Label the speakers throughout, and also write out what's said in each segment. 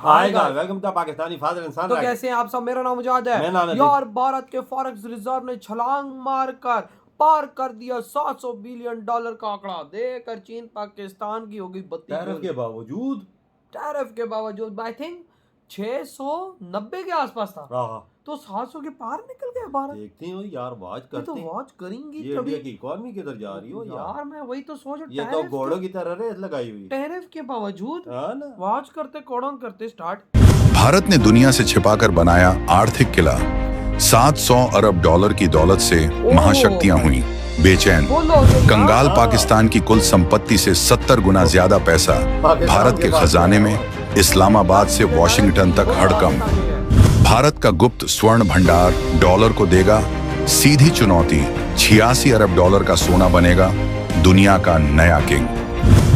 Speaker 1: Hi guys, welcome to Pakistani father इंसान।
Speaker 2: तो कैसे हैं आप सब? मेरा नाम मुजाहिद है।
Speaker 1: मेरा नाम है
Speaker 2: यार, भारत के फॉरेक्स रिजर्व ने छलांग मारकर पार कर दिया 700 बिलियन डॉलर का आंकड़ा। देखकर चीन पाकिस्तान की होगी बत्ती
Speaker 1: टैरिफ के बावजूद
Speaker 2: आई थिंक 690 के आसपास था, तो 700 के पार निकल गया भारत।
Speaker 1: देखते हो यार, वॉच करते
Speaker 2: तो वॉच करेंगी
Speaker 1: ये
Speaker 2: कभी।
Speaker 1: इंडिया की इकोनॉमी किधर जा रही हो
Speaker 2: यार मैं वही तो सोच
Speaker 1: ये तो घोड़ों की तरह रेस लगाई हुई।
Speaker 2: टैरिफ के बावजूद
Speaker 1: ना
Speaker 2: वॉच करते कोड़ों करते स्टार्ट।
Speaker 3: भारत ने दुनिया से छिपाकर बनाया आर्थिक किला। 700 अरब डॉलर की दौलत से महाशक्तियां हुई बेचैन। कंगाल पाकिस्तान की कुल संपत्ति से 70 गुना ज्यादा पैसा भारत के खजाने में। इस्लामाबाद से वॉशिंगटन तक हड़कंप। भारत का गुप्त स्वर्ण भंडार डॉलर को देगा सीधी चुनौती। 86 अरब डॉलर का सोना बनेगा दुनिया का नया किंग।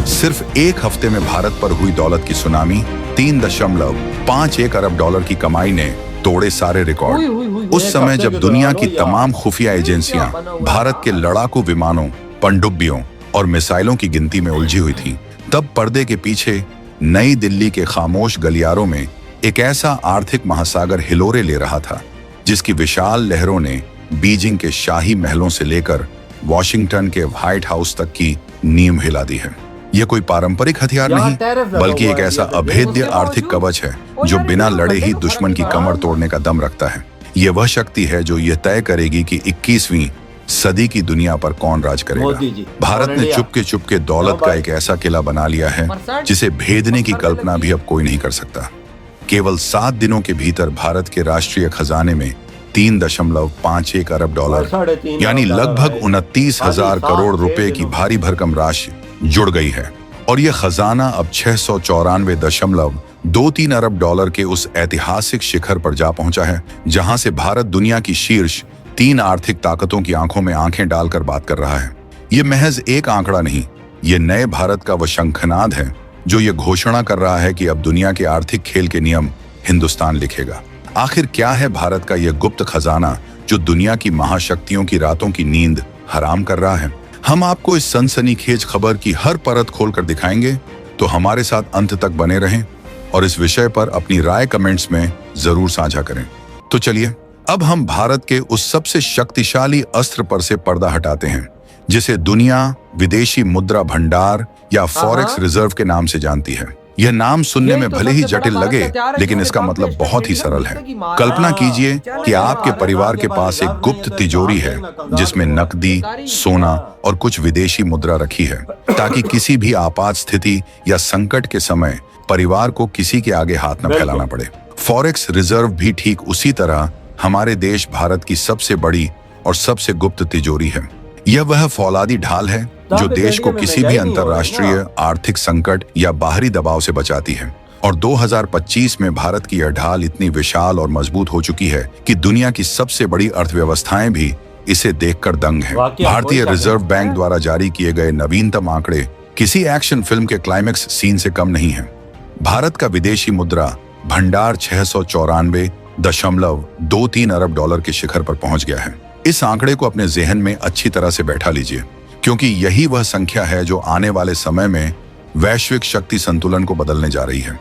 Speaker 3: सिर्फ एक हफ्ते में भारत पर हुई दौलत की सुनामी। 3.51 अरब डॉलर की कमाई ने तोड़े सारे रिकॉर्ड। उस समय जब दुनिया की तमाम खुफिया एजेंसियां भारत के लड़ाकू विमानों, पनडुब्बियों और मिसाइलों की गिनती में उलझी हुई थी, तब पर्दे के पीछे नई दिल्ली के खामोश गलियारों में एक ऐसा आर्थिक महासागर हिलोरे ले रहा था जिसकी विशाल लहरों ने बीजिंग के शाही महलों से लेकर वॉशिंगटन के व्हाइट हाउस तक की नींव हिला दी है। यह कोई पारंपरिक हथियार नहीं, बल्कि एक ऐसा अभेद्य आर्थिक कवच है जो बिना लड़े ही दुश्मन की कमर तोड़ने का दम रखता है। यह वह शक्ति है जो यह तय करेगी कि 21वीं सदी की दुनिया पर कौन राज करेगा। भारत ने चुपके दौलत का एक ऐसा किला बना लिया है जिसे भेदने की कल्पना भी अब कोई नहीं कर सकता। केवल 7 दिनों के भीतर भारत के राष्ट्रीय खजाने में 3.51 अरब डॉलर यानी लगभग 29,000 करोड़ रुपए की भारी भरकम राशि जुड़ गई है। और यह खजाना अब 694.23 अरब डॉलर के उस ऐतिहासिक शिखर पर जा पहुंचा है जहां से भारत दुनिया की शीर्ष 3 आर्थिक ताकतों की आंखों में आंखें डालकर बात कर रहा है। यह महज एक आंकड़ा नहीं, यह नए भारत का वह शंखनाद है जो ये घोषणा कर रहा है कि अब दुनिया के आर्थिक खेल के नियम हिंदुस्तान लिखेगा। आखिर क्या है भारत का यह गुप्त खजाना जो दुनिया की महाशक्तियों की रातों की नींद हराम कर रहा है? हम आपको इस सनसनीखेज खबर की हर परत खोलकर दिखाएंगे, तो हमारे साथ अंत तक बने रहें और इस विषय पर अपनी राय कमेंट्स में जरूर साझा करें। तो चलिए अब हम भारत के उस सबसे शक्तिशाली अस्त्र पर से पर्दा हटाते हैं जिसे दुनिया विदेशी मुद्रा भंडार या फॉरेक्स रिजर्व के नाम से जानती है। यह नाम सुनने में भले ही जटिल लगे, लेकिन इसका मतलब बहुत ही सरल है। कल्पना कीजिए कि आपके परिवार के पास एक गुप्त तिजोरी है जिसमें नकदी, सोना और कुछ विदेशी मुद्रा रखी है, ताकि किसी भी आपात स्थिति या संकट के समय परिवार को किसी के आगे हाथ न फैलाना पड़े। फॉरेक्स रिजर्व भी ठीक उसी तरह हमारे देश भारत की सबसे बड़ी और सबसे गुप्त तिजोरी है। यह वह फौलादी ढाल है जो देश को किसी भी अंतर्राष्ट्रीय आर्थिक संकट या बाहरी दबाव से बचाती है। और 2025 में भारत की यह ढाल इतनी विशाल और मजबूत हो चुकी है कि दुनिया की सबसे बड़ी अर्थव्यवस्थाएं भी इसे देखकर दंग हैं। भारतीय रिजर्व बैंक द्वारा जारी किए गए नवीनतम आंकड़े किसी एक्शन फिल्म के क्लाइमेक्स सीन से कम नहीं है। भारत का विदेशी मुद्रा भंडार 694.23 अरब डॉलर के शिखर पर पहुंच गया है। इस आंकड़े को अपने जेहन में अच्छी तरह से बैठा लीजिए, क्योंकि यही वह संख्या है जो आने वाले समय में वैश्विक शक्ति संतुलन को बदलने जा रही है।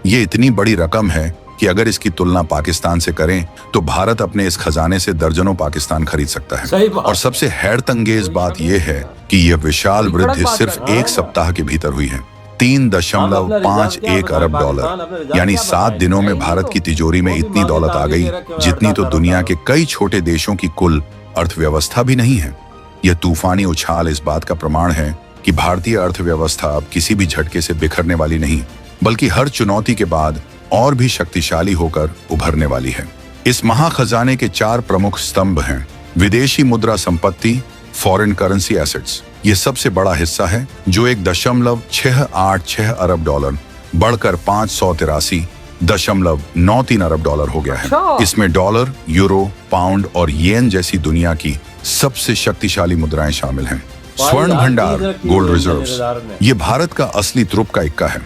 Speaker 3: ये इतनी बड़ी रकम है कि अगर इसकी तुलना पाकिस्तान से करें तो भारत अपने इस खजाने से दर्जनों पाकिस्तान खरीद सकता है। और सबसे हैरतअंगेज बात यह है कि यह विशाल वृद्धि सिर्फ एक सप्ताह के भीतर हुई है। 3.51 अरब डॉलर यानी 7 दिनों में भारत की तिजोरी में इतनी दौलत आ गई जितनी तो दुनिया के कई छोटे देशों की कुल अर्थव्यवस्था भी नहीं है। यह तूफानी उछाल इस बात का प्रमाण है कि भारतीय अर्थव्यवस्था अब किसी भी झटके से बिखरने वाली नहीं, बल्कि हर चुनौती के बाद और भी शक्तिशाली होकर उभरने वाली है। इस महाखजाने के 4 प्रमुख स्तंभ हैं। विदेशी मुद्रा संपत्ति, फॉरेन करेंसी एसेट्स, ये सबसे बड़ा हिस्सा है जो 1.686 अरब डॉलर बढ़कर 583.93 अरब डॉलर हो गया है। इसमें डॉलर, यूरो, पाउंड और येन जैसी दुनिया की सबसे शक्तिशाली मुद्राएं शामिल हैं। स्वर्ण भंडार गोल्ड रिजर्व्स, ये भारत का असली तुरुप का इक्का है।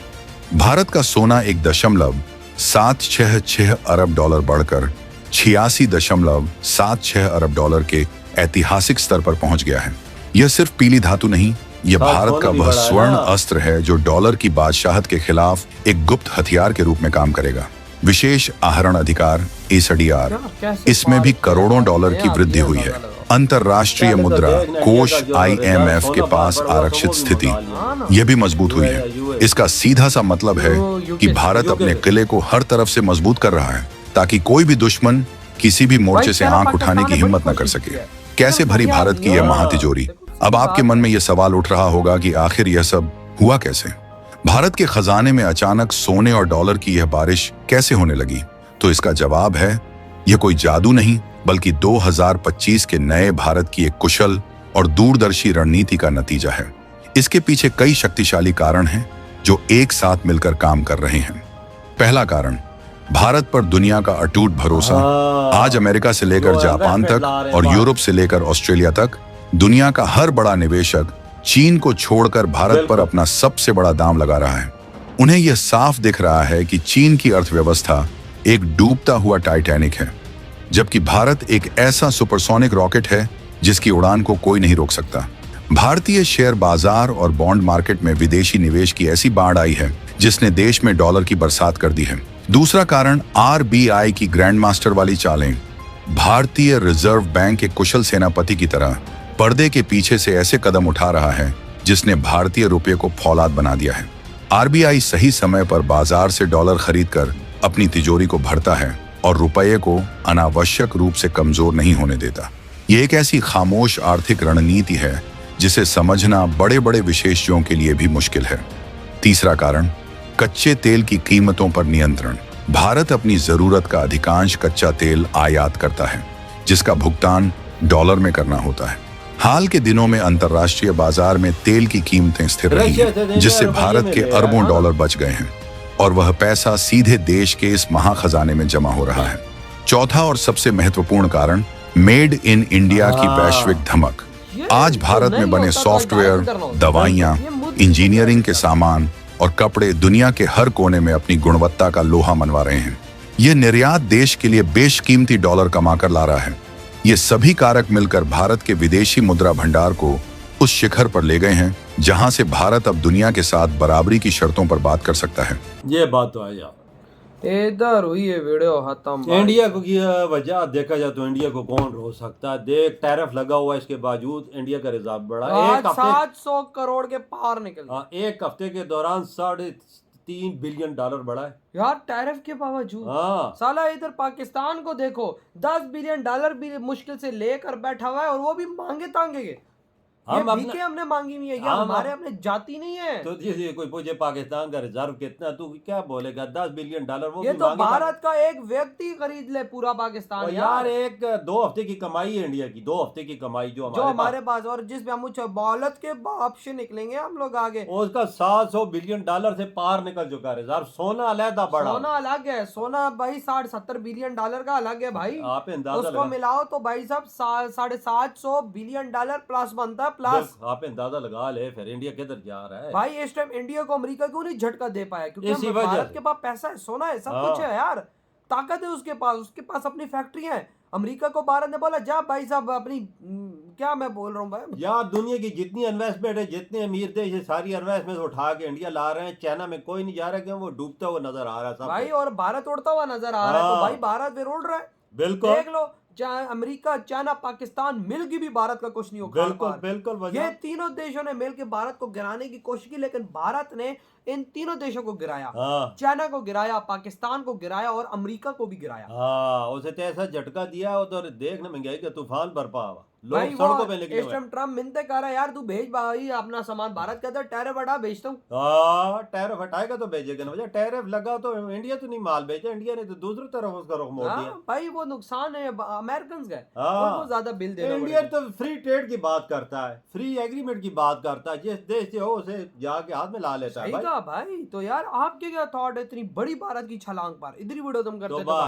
Speaker 3: भारत का सोना 1.766 अरब डॉलर बढ़कर 86.76 अरब डॉलर के ऐतिहासिक स्तर पर पहुंच गया है। यह सिर्फ पीली धातु नहीं, ये
Speaker 1: साथ
Speaker 3: भारत
Speaker 1: सोना
Speaker 3: का
Speaker 1: भी
Speaker 3: वह
Speaker 1: बढ़ा है
Speaker 3: स्वर्ण
Speaker 1: ना।
Speaker 3: अस्त्र है जो डॉलर की बादशाहत के खिलाफ एक गुप्त हथियार के रूप में काम करेगा। विशेष आहरण अधिकार एसडीआर,
Speaker 2: कैसे
Speaker 3: इसमें भी
Speaker 2: पार
Speaker 3: करोड़ों
Speaker 2: किया
Speaker 3: डॉलर
Speaker 2: आपने?
Speaker 3: की
Speaker 2: आप
Speaker 3: वृद्धि
Speaker 2: ये
Speaker 3: हुई
Speaker 2: अंदाजा
Speaker 3: है।
Speaker 2: लगाओ।
Speaker 3: अंतर्राष्ट्रीय
Speaker 1: पहले तो
Speaker 3: मुद्रा
Speaker 1: देख ना,
Speaker 3: कोष
Speaker 1: इंडिया का जो रिजर्व
Speaker 3: IMF के
Speaker 1: सोना
Speaker 3: पास
Speaker 1: बढ़ा हुआ था,
Speaker 3: आरक्षित
Speaker 1: वो भी
Speaker 3: स्थिति
Speaker 1: मंगा लिया।
Speaker 2: हाँ ना।
Speaker 3: यह भी मजबूत हुई है।
Speaker 1: यूएस
Speaker 3: इसका सीधा सा मतलब है
Speaker 2: यूके
Speaker 3: कि
Speaker 2: से,
Speaker 3: भारत
Speaker 1: यूके
Speaker 3: अपने
Speaker 1: से।
Speaker 3: किले को हर तरफ से मजबूत कर रहा है ताकि कोई भी दुश्मन किसी भी मोर्चे
Speaker 2: भाई,
Speaker 3: से
Speaker 2: चाइना
Speaker 3: आंख उठाने की
Speaker 2: पाकिस्तान ने
Speaker 3: हिम्मत
Speaker 2: बड़ी
Speaker 3: न कर
Speaker 2: कोशिश
Speaker 3: सके।
Speaker 2: की है।
Speaker 3: कैसे भरी
Speaker 2: बढ़िया
Speaker 3: भारत की
Speaker 2: नहीं
Speaker 3: यह
Speaker 2: है।
Speaker 3: महातिजोरी।
Speaker 2: देखो, सीधी
Speaker 3: अब आपके
Speaker 2: बात
Speaker 3: मन
Speaker 2: है।
Speaker 3: में यह सवाल उठ रहा होगा कि आखिर यह सब हुआ कैसे। भारत के खजाने में अचानक सोने और डॉलर की यह बारिश कैसे होने लगी। तो इसका जवाब है, यह कोई जादू नहीं बल्कि 2025 के नए भारत की एक कुशल और दूरदर्शी रणनीति का नतीजा है। इसके पीछे कई शक्तिशाली कारण हैं जो एक साथ मिलकर काम कर रहे हैं। पहला कारण, भारत पर दुनिया का अटूट भरोसा।
Speaker 1: हाँ।
Speaker 3: आज अमेरिका से लेकर
Speaker 1: जो
Speaker 3: जापान
Speaker 1: investment
Speaker 3: तक
Speaker 1: ला रहे हैं
Speaker 3: और
Speaker 1: बाहर।
Speaker 3: यूरोप से लेकर ऑस्ट्रेलिया तक दुनिया का हर बड़ा निवेशक चीन को छोड़कर भारत पर
Speaker 1: बिल्कुल।
Speaker 3: अपना सबसे बड़ा दाम लगा रहा है। उन्हें यह साफ दिख रहा है कि चीन की अर्थव्यवस्था एक डूबता हुआ टाइटैनिक है, जबकि भारत एक ऐसा सुपरसोनिक रॉकेट है जिसकी उड़ान को कोई नहीं रोक सकता। भारतीय शेयर बाजार और बॉन्ड मार्केट में विदेशी निवेश की ऐसी बाढ़ आई है जिसने देश में डॉलर की बरसात कर दी है। दूसरा कारण, RBI की ग्रैंड मास्टर वाली चालें। भारतीय रिजर्व बैंक एक कुशल सेनापति की तरह पर्दे के पीछे से ऐसे कदम उठा रहा है जिसने भारतीय रुपये को फौलाद बना दिया है। RBI सही समय पर बाजार से डॉलर खरीदकर अपनी तिजोरी को भरता है और रुपये को अनावश्यक रूप से कमजोर नहीं होने देता। ये एक ऐसी खामोश आर्थिक रणनीति है जिसे समझना बड़े बड़े विशेषज्ञों के लिए भी मुश्किल है। तीसरा कारण, कच्चे तेल की कीमतों पर नियंत्रण। भारत अपनी जरूरत का अधिकांश कच्चा तेल आयात करता है जिसका भुगतान डॉलर में करना होता है। हाल के दिनों में अंतर्राष्ट्रीय बाजार में तेल की कीमतें स्थिर रही
Speaker 1: रशिया से
Speaker 3: हैं, जिससे
Speaker 1: रुपये
Speaker 3: भारत
Speaker 1: में
Speaker 3: के
Speaker 1: ले रहा है,
Speaker 3: अरबों
Speaker 1: हाँ।
Speaker 3: डॉलर बच गए हैं और वह पैसा सीधे देश के इस महाखजाने में जमा हो रहा है। चौथा और सबसे महत्वपूर्ण कारण, मेड इन इंडिया की
Speaker 1: हाँ।
Speaker 3: वैश्विक धमक।
Speaker 2: ये
Speaker 3: आज
Speaker 2: तो
Speaker 3: भारत
Speaker 2: नहीं
Speaker 3: में बने
Speaker 2: होता तो
Speaker 3: सॉफ्टवेयर,
Speaker 2: डायरेक्ट करना होता।
Speaker 3: दवाइयाँ,
Speaker 2: ये मुद्दे
Speaker 3: इंजीनियरिंग के सामान और कपड़े दुनिया के हर कोने में अपनी गुणवत्ता का लोहा मनवा रहे हैं। ये निर्यात देश के लिए बेशकीमती डॉलर कमाकर ला रहा है। ये सभी कारक मिलकर भारत के विदेशी मुद्रा भंडार को उस शिखर पर ले गए हैं जहां से भारत अब दुनिया के साथ बराबरी की शर्तों पर बात कर सकता है।
Speaker 1: ये बात तो है यार।
Speaker 2: इधर हुई है वीडियो खत्म भाई।
Speaker 1: इंडिया को की वजह देखा जाए तो इंडिया को कौन रोक सकता है। देख, टैरिफ लगा हुआ है, इसके बावजूद इंडिया का रिजर्व बढ़ा।
Speaker 2: आज
Speaker 1: एक हफ्ते
Speaker 2: 700 करोड़ के पार निकल गए।
Speaker 1: एक हफ्ते के दौरान 3.5 बिलियन डॉलर बढ़ा है।
Speaker 2: यार टैरिफ के बावजूद
Speaker 1: हाँ,
Speaker 2: साला इधर पाकिस्तान को देखो, 10 बिलियन डॉलर भी मुश्किल से लेकर बैठा हुआ है और वो भी मांगे तांगे के। ये
Speaker 1: हम अपना-
Speaker 2: भीखे हमने मांगी नहीं है, ये
Speaker 1: हम
Speaker 2: हमारे अपने जाति नहीं है।
Speaker 1: तो ये कोई पूछे पाकिस्तान का रिजर्व कितना, तू क्या बोलेगा? 10 बिलियन डॉलर वो
Speaker 2: ये
Speaker 1: भी
Speaker 2: तो
Speaker 1: मांगे
Speaker 2: भारत का एक व्यक्ति खरीद ले पूरा
Speaker 1: तांगे।
Speaker 2: पाकिस्तान
Speaker 1: और यार, एक 2 हफ्ते की कमाई है इंडिया की, 2 हफ्ते की कमाई जो
Speaker 2: जो
Speaker 1: हमारे
Speaker 2: हमारे पास, और जिसमें हम बौलत के बाप से निकलेंगे हम लोग आगे।
Speaker 1: पास, उसका 700 बिलियन डॉलर से पार निकल चुका है रिजर्व। सोना अलहदा बढ़ा।
Speaker 2: सोना अलग है, सोना भाई 60-70 बिलियन डॉलर का अलग है भाई।
Speaker 1: आप अंदाजा
Speaker 2: उसको
Speaker 1: लगा,
Speaker 2: मिलाओ तो भाई साहब 750 बिलियन डॉलर प्लस बनता है प्लस।
Speaker 1: आप अंदाजा लगा ले फिर इंडिया किधर जा रहा है।
Speaker 2: भाई इस टाइम इंडिया को अमेरिका क्यों नहीं झटका दे पाया? क्योंकि
Speaker 1: इसी
Speaker 2: हम
Speaker 1: वजह
Speaker 2: भारत
Speaker 1: से।
Speaker 2: के पास पैसा है, सोना है, सब
Speaker 1: हाँ।
Speaker 2: कुछ है यार, ताकत है उसके पास अपनी फैक्ट्रियां हैं। अमेरिका को भारत ने बोला जा भाई साहब अपनी क्या मैं बोल रहा हूँ भाई।
Speaker 1: यार, दुनिया की जितनी इन्वेस्टमेंट है, जितने अमीर देश है, सारी इन्वेस्टमेंट उठा के इंडिया ला रहे हैं। चाइना में कोई नहीं जा रहा, क्यों? वो डूबता हुआ नजर आ रहा है
Speaker 2: भाई
Speaker 1: सबको।
Speaker 2: और भारत उड़ता हुआ नजर आ रहा है, तो
Speaker 1: हाँ।
Speaker 2: भाई भारत फिर उड़ रहा है।
Speaker 1: बिल्कुल
Speaker 2: देख लो, अमेरिका, चाइना, पाकिस्तान मिलके भी भारत का कुछ नहीं उखाड़
Speaker 1: बिल्कुल
Speaker 2: पा रहे।
Speaker 1: बिल्कुल
Speaker 2: ये
Speaker 1: वजह।
Speaker 2: तीनों देशों ने मिलकर भारत को गिराने की कोशिश की, लेकिन भारत ने इन तीनों देशों को गिराया।
Speaker 1: हाँ
Speaker 2: चाइना को गिराया, पाकिस्तान को गिराया और अमेरिका को भी गिराया।
Speaker 1: हाँ, उसे तो ऐसा झटका दिया, उधर देखने महंगाई का तूफान बरपा हुआ,
Speaker 2: भाई
Speaker 1: लोग
Speaker 2: वो
Speaker 1: सड़कों पे निकले
Speaker 2: इस
Speaker 1: हुए।
Speaker 2: टाइम ट्रम्प मिन्नतें कर रहा है, यार तू भेज भाई अपना सामान, भारत कहता है टैरिफ हटा भेजता हूँ।
Speaker 1: हाँ, टैरिफ हटाएगा तो भेजेगा ना। वजह टैरिफ लगा तो इंडिया तो नहीं माल भेजा, इंडिया ने तो दूसरी तरफ उसका रुख मोड़ दिया।
Speaker 2: हाँ, भाई वो नुकसान है अमेरिकन का,
Speaker 1: हाँ।
Speaker 2: उनको ज्यादा बिल देना
Speaker 1: इंडिया
Speaker 2: पड़ेगा।
Speaker 1: तो फ्री ट्रेड की बात करता है, फ्री एग्रीमेंट की बात करता है, जिस देश से हो उसे जाके हाथ में ला लेता है
Speaker 2: सही
Speaker 1: भाई।
Speaker 2: कहा भाई। तो यार आपके क्या थॉट है इतनी बड़ी भारत की छलांग पर? इधर ही वीडियो तुम करते
Speaker 1: तो
Speaker 2: तो